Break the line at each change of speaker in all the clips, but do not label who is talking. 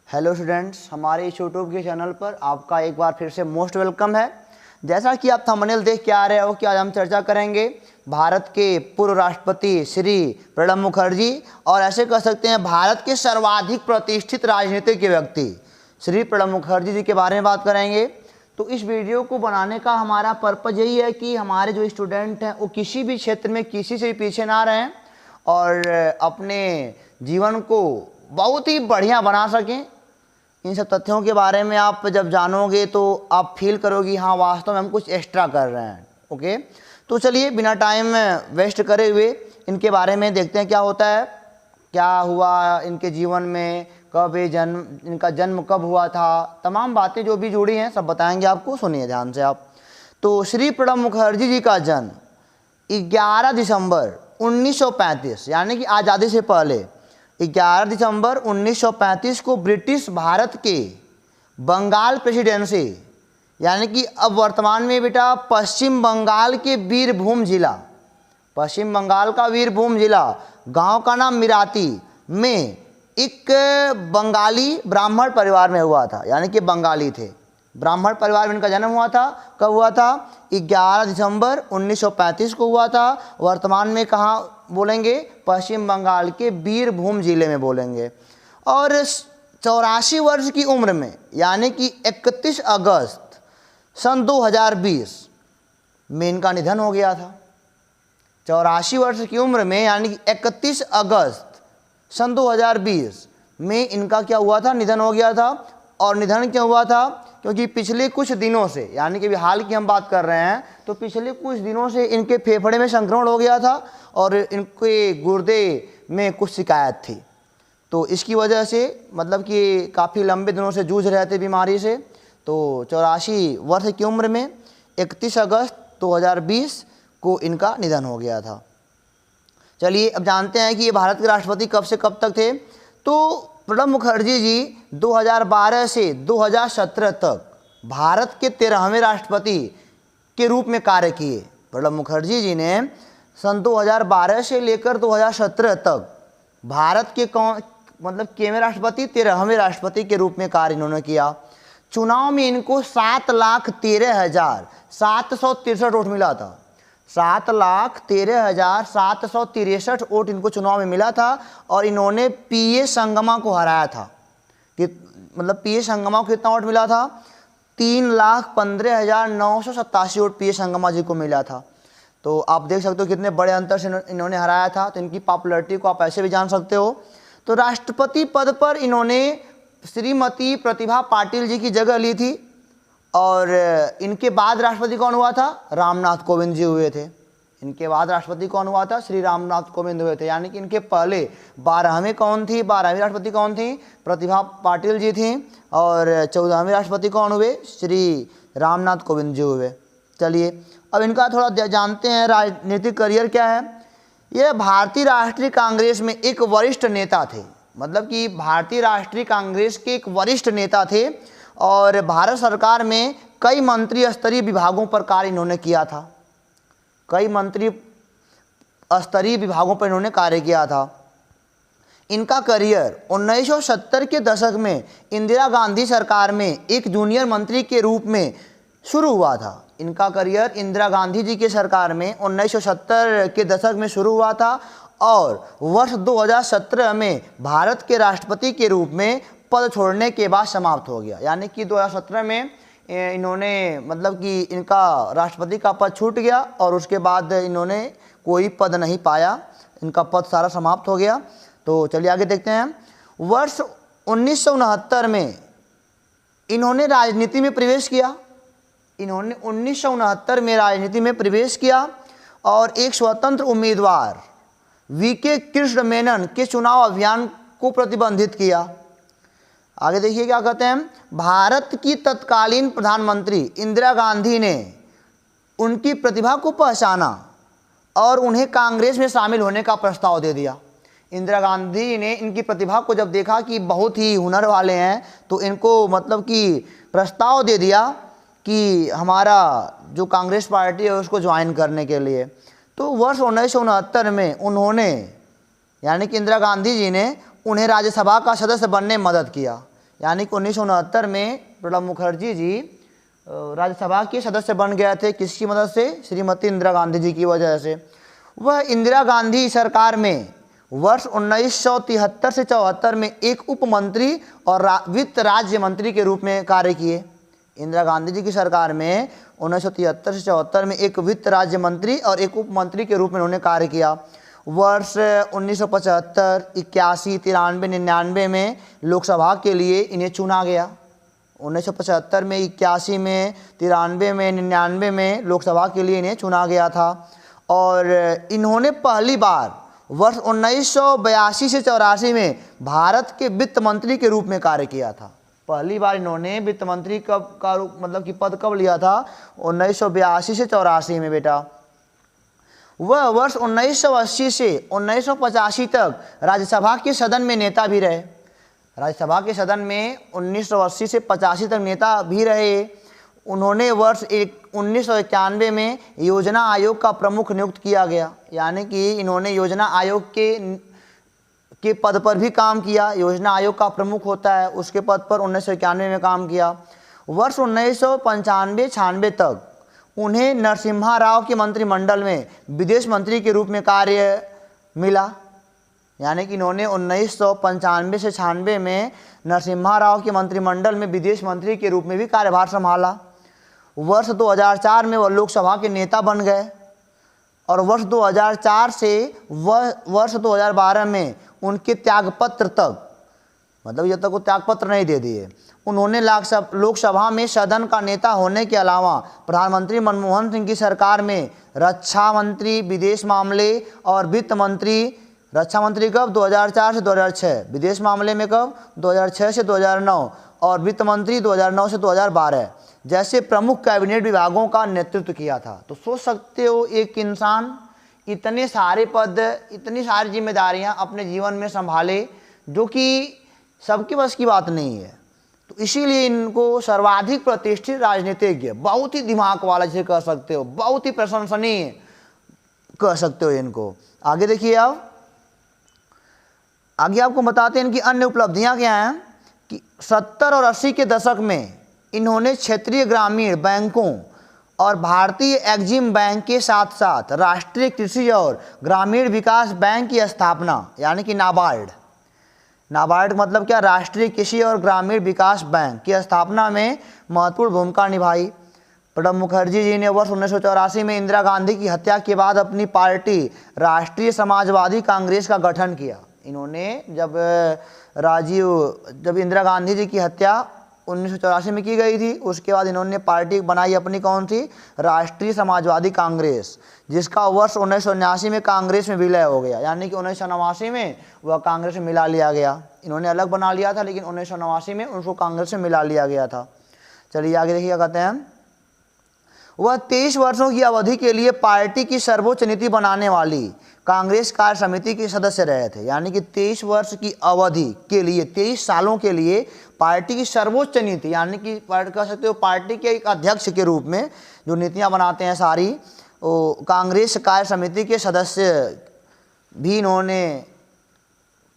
Hello students, हमारे इस YouTube के चैनल पर आपका एक बार फिर से मोस्ट वेलकम है। जैसा कि आप थंबनेल देख के आ रहे हो कि आज हम चर्चा करेंगे भारत के पूर्व राष्ट्रपति श्री प्रणब मुखर्जी और ऐसे कह सकते हैं भारत के सर्वाधिक प्रतिष्ठित राजनीतिक व्यक्ति श्री प्रणब मुखर्जी जी के बारे में बात करेंगे। तो इस वीडियो को बनाने का हमारा पर्पज़ यही है कि हमारे जो स्टूडेंट हैं वो किसी भी क्षेत्र में किसी से भी पीछे ना रहें और अपने जीवन को बहुत ही बढ़िया बना सकें। इन सब तथ्यों के बारे में आप जब जानोगे तो आप फील करोगे हाँ वास्तव में हम कुछ एक्स्ट्रा कर रहे हैं। ओके, तो चलिए बिना टाइम वेस्ट करे हुए इनके बारे में देखते हैं क्या होता है, क्या हुआ इनके जीवन में, कब ये इनका जन्म कब हुआ था, तमाम बातें जो भी जुड़ी हैं सब बताएंगे आपको। सुनिए ध्यान से आप। तो श्री प्रणब मुखर्जी जी का जन्म 11 दिसंबर 1935 यानी कि आज़ादी से पहले 11 दिसंबर 1935 को ब्रिटिश भारत के बंगाल प्रेसिडेंसी यानी कि अब वर्तमान में बेटा पश्चिम बंगाल के बीरभूम जिला, पश्चिम बंगाल का बीरभूम जिला, गांव का नाम मिराती में एक बंगाली ब्राह्मण परिवार में हुआ था, यानी कि बंगाली थे, ब्राह्मण परिवार में इनका जन्म हुआ था। कब हुआ था? 11 दिसंबर 1935 को हुआ था। वर्तमान में कहाँ बोलेंगे? पश्चिम बंगाल के बीरभूम जिले में बोलेंगे। और 84 वर्ष की उम्र में यानी कि 31 अगस्त सन 2020 में इनका निधन हो गया था। 84 वर्ष की उम्र में यानी कि 31 अगस्त सन 2020 में इनका क्या हुआ था? निधन हो गया था। और निधन क्यों हुआ था? क्योंकि पिछले कुछ दिनों से, यानी कि हाल की हम बात कर रहे हैं, तो पिछले कुछ दिनों से इनके फेफड़े में संक्रमण हो गया था और इनके गुर्दे में कुछ शिकायत थी। तो इसकी वजह से मतलब कि काफ़ी लंबे दिनों से जूझ रहे थे बीमारी से। तो 84 वर्ष की उम्र में 31 अगस्त 2020 को इनका निधन हो गया था। चलिए अब जानते हैं कि ये भारत के राष्ट्रपति कब से कब तक थे। तो प्रणब मुखर्जी जी 2012 से 2017 तक भारत के 13वें राष्ट्रपति के रूप में कार्य किए। प्रणब मुखर्जी जी ने सन 2012 से लेकर 2017 तक भारत के मतलब केवें राष्ट्रपति? 13वें राष्ट्रपति के रूप में कार्य इन्होंने किया। चुनाव में इनको 7,13,763 वोट मिला था। 7,13,763 वोट इनको चुनाव में मिला था और इन्होंने पीए संगमा को हराया था। कि मतलब पीए संगमा को कितना वोट मिला था? 3,15,987 वोट पीए संगमा जी को मिला था। तो आप देख सकते हो कितने बड़े अंतर से इन्होंने हराया था। तो इनकी पॉपुलैरिटी को आप ऐसे भी जान सकते हो। तो राष्ट्रपति पद पर इन्होंने श्रीमती प्रतिभा पाटिल जी की जगह ली थी और इनके बाद राष्ट्रपति कौन हुआ था? रामनाथ कोविंद जी हुए थे। इनके बाद राष्ट्रपति कौन हुआ था? श्री रामनाथ कोविंद हुए थे। यानी कि इनके पहले 12वें कौन थी? 12वीं राष्ट्रपति कौन थी? प्रतिभा पाटिल जी थी। और 14वें राष्ट्रपति कौन हुए? श्री रामनाथ कोविंद जी हुए। चलिए अब इनका थोड़ा जानते हैं राजनीतिक करियर क्या है। ये भारतीय राष्ट्रीय कांग्रेस में एक वरिष्ठ नेता थे, मतलब कि भारतीय राष्ट्रीय कांग्रेस के एक वरिष्ठ नेता थे और भारत सरकार में कई मंत्री स्तरीय विभागों पर कार्य इन्होंने किया था। कई मंत्री स्तरीय विभागों पर इन्होंने कार्य किया था। इनका करियर 1970 के दशक में इंदिरा गांधी सरकार में एक जूनियर मंत्री के रूप में शुरू हुआ था। इनका करियर इंदिरा गांधी जी के सरकार में 1970 के दशक में शुरू हुआ था और वर्ष 2017 में भारत के राष्ट्रपति के रूप में पद छोड़ने के बाद समाप्त हो गया। यानी कि 2017 में इन्होंने मतलब कि इनका राष्ट्रपति का पद छूट गया और उसके बाद इन्होंने कोई पद नहीं पाया, इनका पद सारा समाप्त हो गया। तो चलिए आगे देखते हैं। वर्ष 1969 में इन्होंने राजनीति में प्रवेश किया। इन्होंने 1969 में राजनीति में प्रवेश किया और एक स्वतंत्र उम्मीदवार वीके कृष्ण मेनन के चुनाव अभियान को प्रतिबंधित किया। आगे देखिए क्या कहते हैं। भारत की तत्कालीन प्रधानमंत्री इंदिरा गांधी ने उनकी प्रतिभा को पहचाना और उन्हें कांग्रेस में शामिल होने का प्रस्ताव दे दिया। इंदिरा गांधी ने इनकी प्रतिभा को जब देखा कि बहुत ही हुनर वाले हैं तो इनको मतलब कि प्रस्ताव दे दिया कि हमारा जो कांग्रेस पार्टी है उसको ज्वाइन करने के लिए। तो वर्ष 1969 में उन्होंने यानी कि इंदिरा गांधी जी ने उन्हें राज्यसभा का सदस्य बनने में मदद किया। यानी कि 1969 में प्रणब मुखर्जी जी राज्यसभा के सदस्य बन गए थे। किसकी मदद से? श्रीमती इंदिरा गांधी जी की वजह से। वह इंदिरा गांधी सरकार में वर्ष 1973 से 74 में एक उप मंत्री और वित्त राज्य मंत्री के रूप में कार्य किए। इंदिरा गांधी जी की सरकार में 1973 से 74 में एक वित्त राज्य मंत्री और एक उप मंत्री के रूप में उन्होंने कार्य किया। वर्ष 1975, 81, 93, 99 में लोकसभा के लिए इन्हें चुना गया। 1975 में, 81 में, 93 में, 99 में लोकसभा के लिए इन्हें चुना गया था। और इन्होंने पहली बार वर्ष 1982 से 84 में भारत के वित्त मंत्री के रूप में कार्य किया था। पहली बार इन्होंने वित्त मंत्री का मतलब कि पद कब लिया था? 1982 से 84 में बेटा। वह वर्ष 1980 से 1985 तक राज्यसभा के सदन में नेता भी रहे। राज्यसभा के सदन में 1980 से 85 तक नेता भी रहे। उन्होंने वर्ष 1991 में योजना आयोग का प्रमुख नियुक्त किया गया। यानी कि इन्होंने योजना आयोग के पद पर भी काम किया। योजना आयोग का प्रमुख होता है, उसके पद पर 1991 में काम किया। वर्ष 1995-96 तक उन्हें नरसिम्हा राव के मंत्रिमंडल में विदेश मंत्री के रूप में कार्य मिला। यानी कि इन्होंने 1995 से 96 में नरसिम्हा राव के मंत्रिमंडल में विदेश मंत्री के रूप में भी कार्यभार संभाला। वर्ष 2004 में वह लोकसभा के नेता बन गए और वर्ष 2004 से वर्ष 2012 में उनके त्यागपत्र तक, मतलब जब तक वो त्यागपत्र नहीं दे दिए, उन्होंने लोकसभा में सदन का नेता होने के अलावा प्रधानमंत्री मनमोहन सिंह की सरकार में रक्षा मंत्री, विदेश मामले और वित्त मंत्री। रक्षा मंत्री कब? 2004 से 2006। विदेश मामले में कब? 2006 से 2009। और वित्त मंत्री 2009 से 2012 जैसे प्रमुख कैबिनेट विभागों का नेतृत्व किया था। तो सोच सकते हो एक इंसान इतने सारे पद, इतनी सारी जिम्मेदारियां अपने जीवन में संभाले, जो कि सबके बस की बात नहीं है। तो इसीलिए इनको सर्वाधिक प्रतिष्ठित राजनीतिज्ञ, बहुत ही दिमाग वाला जिसे कह सकते हो, बहुत ही प्रशंसनीय कह सकते हो इनको। आगे देखिए आप, आगे आपको बताते हैं इनकी अन्य उपलब्धियां क्या हैं कि 70 और 80 के दशक में इन्होंने क्षेत्रीय ग्रामीण बैंकों और भारतीय एग्जिम बैंक के साथ साथ राष्ट्रीय कृषि और ग्रामीण विकास बैंक की स्थापना, यानी कि नाबार्ड मतलब क्या? राष्ट्रीय कृषि और ग्रामीण विकास बैंक की स्थापना में महत्वपूर्ण भूमिका निभाई। प्रणब मुखर्जी जी ने वर्ष 1984 में इंदिरा गांधी की हत्या के बाद अपनी पार्टी राष्ट्रीय समाजवादी कांग्रेस का गठन किया। इन्होंने जब इंदिरा गांधी जी की हत्या 1984 में की गई थी, उसके बाद इन्होंने पार्टी बनाई अपनी, कौन सी? राष्ट्रीय समाजवादी कांग्रेस, जिसका वर्ष 1979 में कांग्रेस में विलय हो गया। यानी कि 1989 में वह कांग्रेस में मिला लिया गया। इन्होंने अलग बना लिया था, लेकिन 1989 में उनको कांग्रेस में मिला लिया गया था। चलिए आगे देखिए क्या कहते हैं। वह 23 वर्षों की अवधि के लिए पार्टी की सर्वोच्च नीति बनाने वाली कांग्रेस कार्य समिति के सदस्य रहे थे। यानी कि 23 वर्ष की अवधि के लिए, 23 सालों के लिए पार्टी की सर्वोच्च नीति, यानी कि कह सकते हो पार्टी के एक अध्यक्ष के रूप में जो नीतियां बनाते हैं सारी, वो कांग्रेस कार्य समिति के सदस्य भी इन्होंने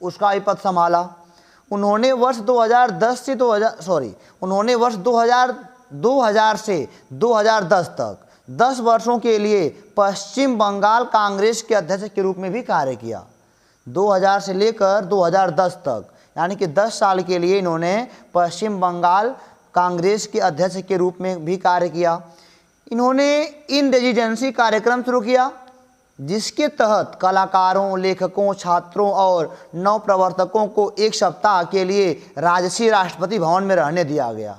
उसका ही पद संभाला। उन्होंने वर्ष 2010 से 2000 से 2010 तक 10 वर्षों के लिए पश्चिम बंगाल कांग्रेस के अध्यक्ष के रूप में भी कार्य किया। 2000 से लेकर 2010 तक, यानी कि 10 साल के लिए इन्होंने पश्चिम बंगाल कांग्रेस के अध्यक्ष के रूप में भी कार्य किया। इन्होंने इन रेजिडेंसी कार्यक्रम शुरू किया, जिसके तहत कलाकारों, लेखकों, छात्रों और नवप्रवर्तकों को एक सप्ताह के लिए राजसी राष्ट्रपति भवन में रहने दिया गया।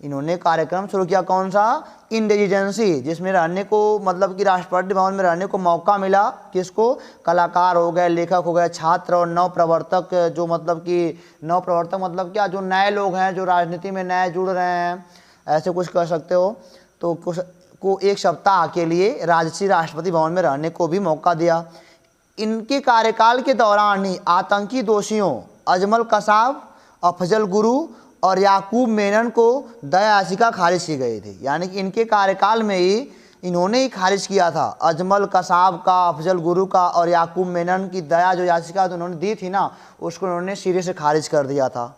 इन्होंने कार्यक्रम शुरू किया, कौन सा? इन रेजिडेंसी, जिसमें रहने को, मतलब कि राष्ट्रपति भवन में रहने को मौका मिला। किसको? कलाकार हो गए, लेखक हो गए, छात्र और नवप्रवर्तक, जो मतलब कि नवप्रवर्तक मतलब क्या? जो नए लोग हैं, जो राजनीति में नए जुड़ रहे हैं, ऐसे कुछ कह सकते हो। तो कुछ को एक सप्ताह के लिए राजसी राष्ट्रपति भवन में रहने को भी मौका दिया। इनके कार्यकाल के दौरान ही आतंकी दोषियों अजमल कसाब, अफजल गुरु और याकूब मेनन को दया याचिका खारिज की गई थी। यानी कि इनके कार्यकाल में ही इन्होंने ही खारिज किया था। अजमल कसाब का, अफजल गुरु का और याकूब मेनन की दया जो याचिका तो उन्होंने दी थी ना, उसको उन्होंने सिरे से खारिज कर दिया था।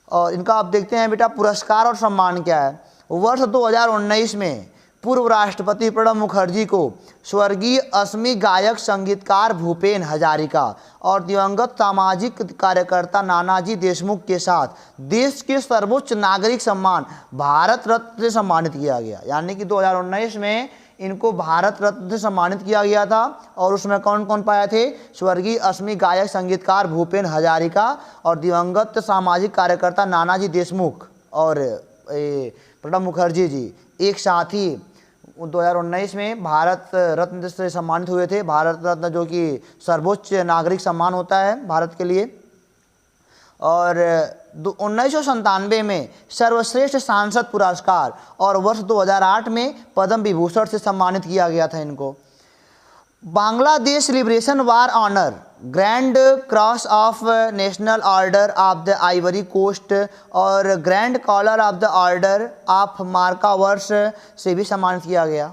और इनका आप देखते हैं बेटा पुरस्कार और सम्मान क्या है। वर्ष 2019 में पूर्व राष्ट्रपति प्रणब मुखर्जी को स्वर्गीय असमी गायक संगीतकार भूपेन हजारिका और दिवंगत सामाजिक कार्यकर्ता नानाजी देशमुख के साथ देश के सर्वोच्च नागरिक सम्मान भारत रत्न से सम्मानित किया गया। यानी कि 2019 में इनको भारत रत्न से सम्मानित किया गया था। और उसमें कौन कौन पाए थे? स्वर्गीय असमी गायक संगीतकार भूपेन हजारिका और दिवंगत सामाजिक कार्यकर्ता नानाजी देशमुख और प्रणब मुखर्जी जी एक साथ ही 2019 में भारत रत्न से सम्मानित हुए थे। भारत रत्न जो कि सर्वोच्च नागरिक सम्मान होता है भारत के लिए। और 1997 में सर्वश्रेष्ठ सांसद पुरस्कार और वर्ष 2008 में पद्म विभूषण से सम्मानित किया गया था इनको। Bangladesh liberation war honour, grand cross of national order of the Ivory Coast और grand collar of the order of Makarios से भी सम्मानित किया गया।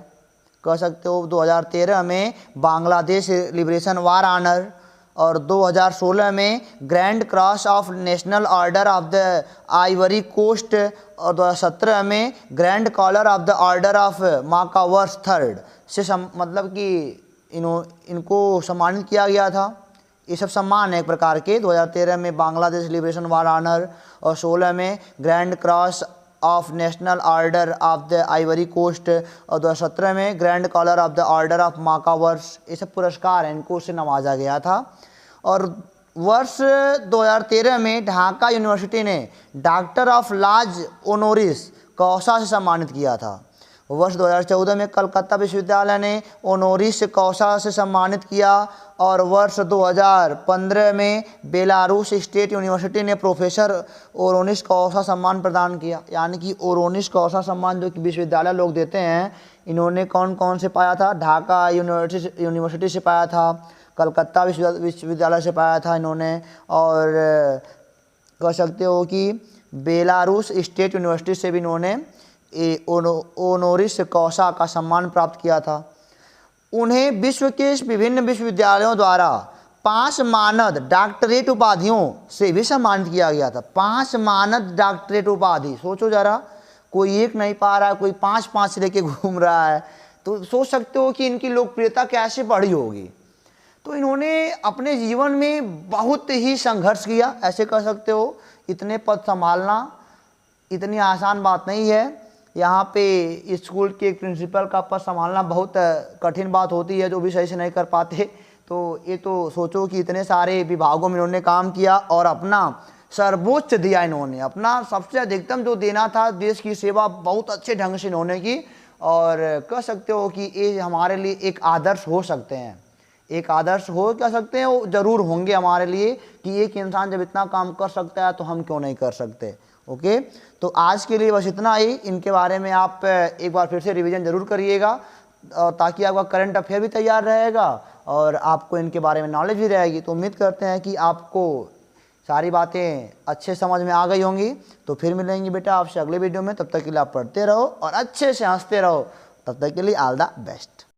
कह सकते हो 2013 में बांग्लादेश लिबरेशन वार ऑनर और 2016 में grand cross of national order of the Ivory Coast और 2017 में grand collar of the order of Makarios third से मतलब कि इनको सम्मानित किया गया था। ये सब सम्मान है एक प्रकार के। 2013 में बांग्लादेश लिबरेशन वार ऑनर और 16 में grand cross of national order of the Ivory Coast और 2017 में grand collar of the order of माका वर्ष। ये सब पुरस्कार हैं, इनको उससे नवाजा गया था। और वर्ष 2013 में ढाका यूनिवर्सिटी ने डॉक्टर ऑफ लॉज ऑनोरिस कौसा से सम्मानित किया था। वर्ष 2014 में कलकत्ता विश्वविद्यालय ने ऑनोरिस कौसा से सम्मानित किया। और वर्ष 2015 में बेलारूस स्टेट यूनिवर्सिटी ने प्रोफेसर ओरोनिस कौसा सम्मान प्रदान किया। यानी कि ओरोनिस कौसा सम्मान जो कि विश्वविद्यालय लोग देते हैं, इन्होंने कौन कौन से पाया था? ढाका यूनिवर्सिटी से पाया था, कलकत्ता विश्वविद्यालय से पाया था इन्होंने, और कह सकते हो कि बेलारूस स्टेट यूनिवर्सिटी से भी इन्होंने ओनोरिस कौसा का सम्मान प्राप्त किया था। उन्हें विश्व के विभिन्न विश्वविद्यालयों द्वारा 5 मानद डॉक्टरेट उपाधियों से भी सम्मानित किया गया था। 5 मानद डॉक्टरेट उपाधि, सोचो जरा, कोई एक नहीं पा रहा है, कोई 5 लेके घूम रहा है, तो सोच सकते हो कि इनकी लोकप्रियता कैसे बढ़ी होगी। तो इन्होंने अपने जीवन में बहुत ही संघर्ष किया, ऐसे कह सकते हो। इतने पद संभालना इतनी आसान बात नहीं है। यहाँ पे स्कूल के प्रिंसिपल का पद संभालना बहुत कठिन बात होती है, जो भी सही से नहीं कर पाते। तो ये तो सोचो कि इतने सारे विभागों में इन्होंने काम किया और अपना सर्वोच्च दिया इन्होंने, अपना सबसे अधिकतम जो देना था, देश की सेवा बहुत अच्छे ढंग से इन्होंने की। और कह सकते हो कि ये हमारे लिए एक आदर्श हो सकते हैं, एक आदर्श हो कह सकते हैं, वो ज़रूर होंगे हमारे लिए कि एक इंसान जब इतना काम कर सकता है तो हम क्यों नहीं कर सकते। ओके, तो आज के लिए बस इतना ही। इनके बारे में आप एक बार फिर से रिवीजन ज़रूर करिएगा, ताकि आपका करंट अफेयर भी तैयार रहेगा और आपको इनके बारे में नॉलेज भी रहेगी। तो उम्मीद करते हैं कि आपको सारी बातें अच्छे समझ में आ गई होंगी। तो फिर मिलेंगे बेटा आपसे अगले वीडियो में। तब तक के लिए आप पढ़ते रहो और अच्छे से हंसते रहो। तब तक के लिए ऑल द बेस्ट।